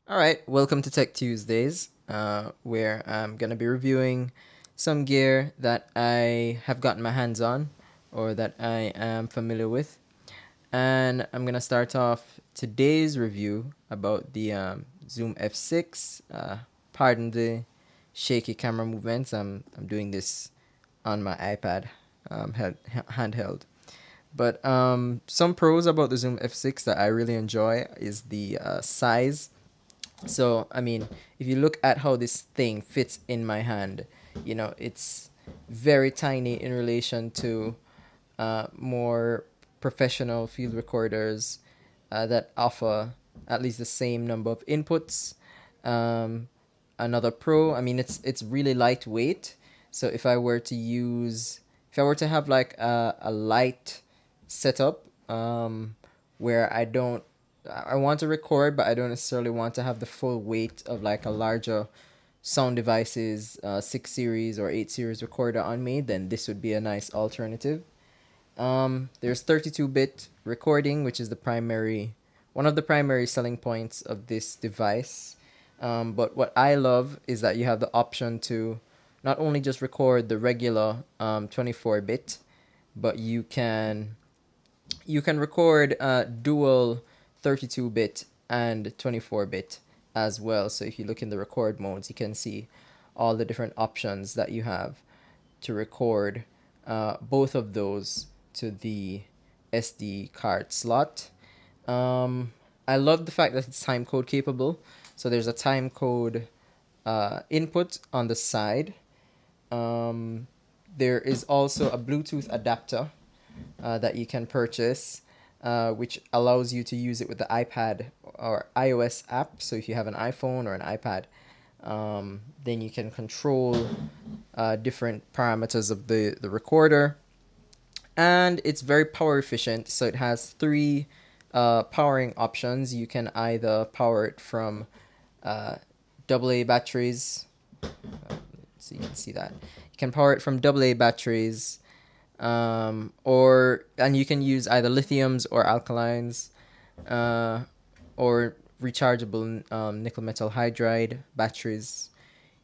All right, welcome to Tech Tuesdays, where I'm gonna be reviewing some gear that I have gotten my hands on or that I am familiar with, and I'm gonna start off today's review about the Zoom F6. Pardon the shaky camera movements. I'm doing this on my iPad, handheld. But some pros about the Zoom F6 that I really enjoy is the size. So, I mean, if you look at how this thing fits in my hand, it's very tiny in relation to more professional field recorders that offer at least the same number of inputs. Um, Another pro, I mean, it's really lightweight. So if I were to have like a light setup, where I want to record, but I don't necessarily want to have the full weight of like a larger sound devices, 6 series or 8 series recorder on me, then this would be a nice alternative. There's 32-bit recording, which is one of the primary selling points of this device. But what I love is that you have the option to not only just record the regular 24-bit, but you can record dual 32-bit and 24-bit as well. So if you look in the record modes, you can see all the different options that you have to record both of those to the SD card slot. I love the fact that it's timecode capable. So there's a timecode input on the side. There is also a Bluetooth adapter that you can purchase, which allows you to use it with the iPad or iOS app. So if you have an iPhone or an iPad, then you can control different parameters of the recorder. And it's very power efficient. So it has three powering options. You can either power it from AA batteries. So you can see that. You can power it from AA batteries, and you can use either lithiums or alkalines, or rechargeable nickel metal hydride batteries.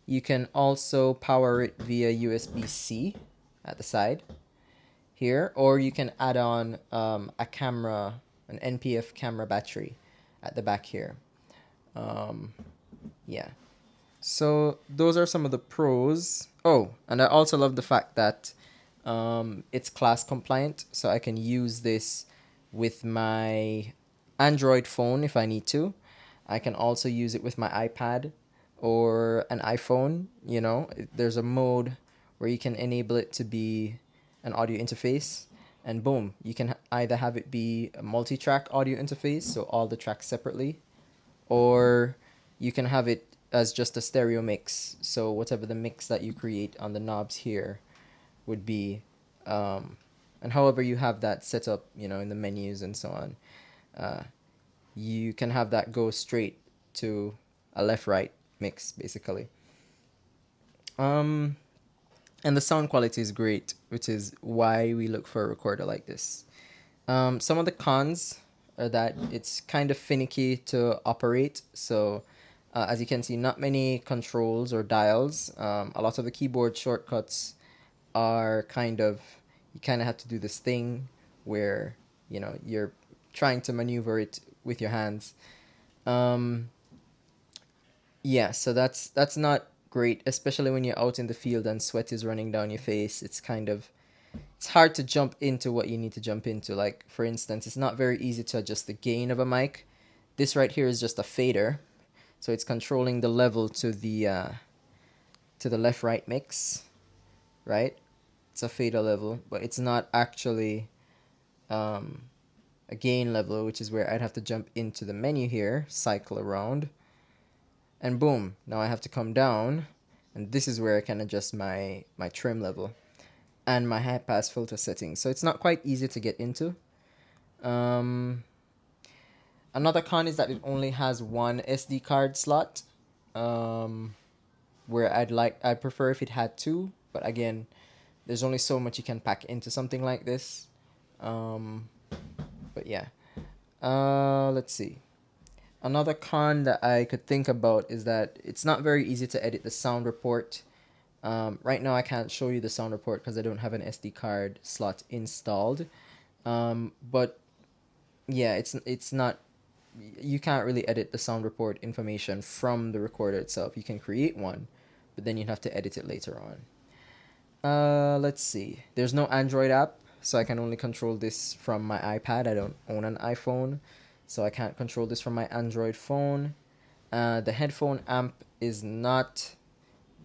You can also power it via USB-C at the side here, or you can add on an NPF camera battery at the back here. Yeah. So those are some of the pros. Oh, and I also love the fact that it's class compliant, so I can use this with my Android phone if I need to. I can also use it with my iPad or an iPhone. There's a mode where you can enable it to be an audio interface, and boom, you can either have it be a multi-track audio interface, so all the tracks separately, or you can have it as just a stereo mix. So whatever the mix that you create on the knobs here would be, and however you have that set up, in the menus and so on, you can have that go straight to a left-right mix, basically. And the sound quality is great, which is why we look for a recorder like this. Some of the cons are that it's kind of finicky to operate. So, as you can see, not many controls or dials. A lot of the keyboard shortcuts are you kind of have to do this thing where, you're trying to maneuver it with your hands. Yeah, so that's not great, especially when you're out in the field and sweat is running down your face. It's hard to jump into what you need to jump into. Like, for instance, it's not very easy to adjust the gain of a mic. This right here is just a fader, so it's controlling the level to the left right mix, right? It's a fader level, but it's not actually a gain level, which is where I'd have to jump into the menu here, cycle around, and boom, now I have to come down, and this is where I can adjust my trim level and my high pass filter settings. So it's not quite easy to get into. Another con is that it only has one SD card slot, where I'd prefer if it had two, but again, there's only so much you can pack into something like this. But yeah. Let's see. Another con that I could think about is that it's not very easy to edit the sound report. Right now I can't show you the sound report because I don't have an SD card slot installed. But yeah, it's not, you can't really edit the sound report information from the recorder itself. You can create one, but then you'd have to edit it later on. Let's see. There's no Android app, so I can only control this from my iPad. I don't own an iPhone, so I can't control this from my Android phone. The headphone amp is not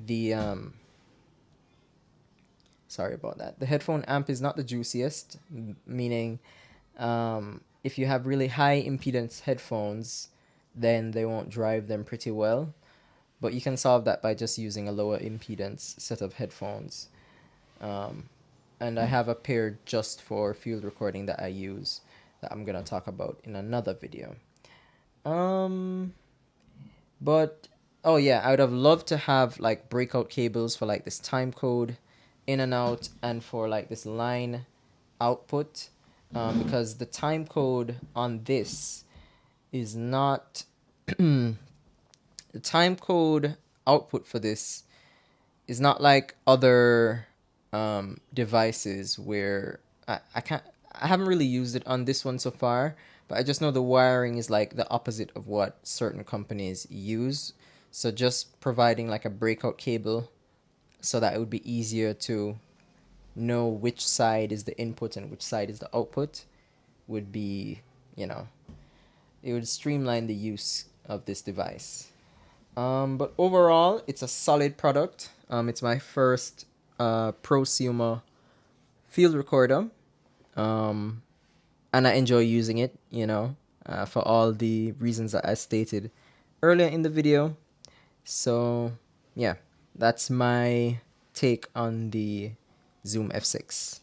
the sorry about that. The headphone amp is not the juiciest, meaning if you have really high impedance headphones, then they won't drive them pretty well. But you can solve that by just using a lower impedance set of headphones. And I have a pair just for field recording that I use that I'm gonna talk about in another video. But oh yeah, I would have loved to have like breakout cables for like this time code in and out, and for like this line output, because the time code on this is not the time code output for this is not like other devices where I haven't really used it on this one so far, but I just know the wiring is like the opposite of what certain companies use. So just providing like a breakout cable so that it would be easier to know which side is the input and which side is the output would be, it would streamline the use of this device. But overall, it's a solid product. It's my first prosumer field recorder. And I enjoy using it, for all the reasons that I stated earlier in the video. So, yeah, that's my take on the Zoom F6.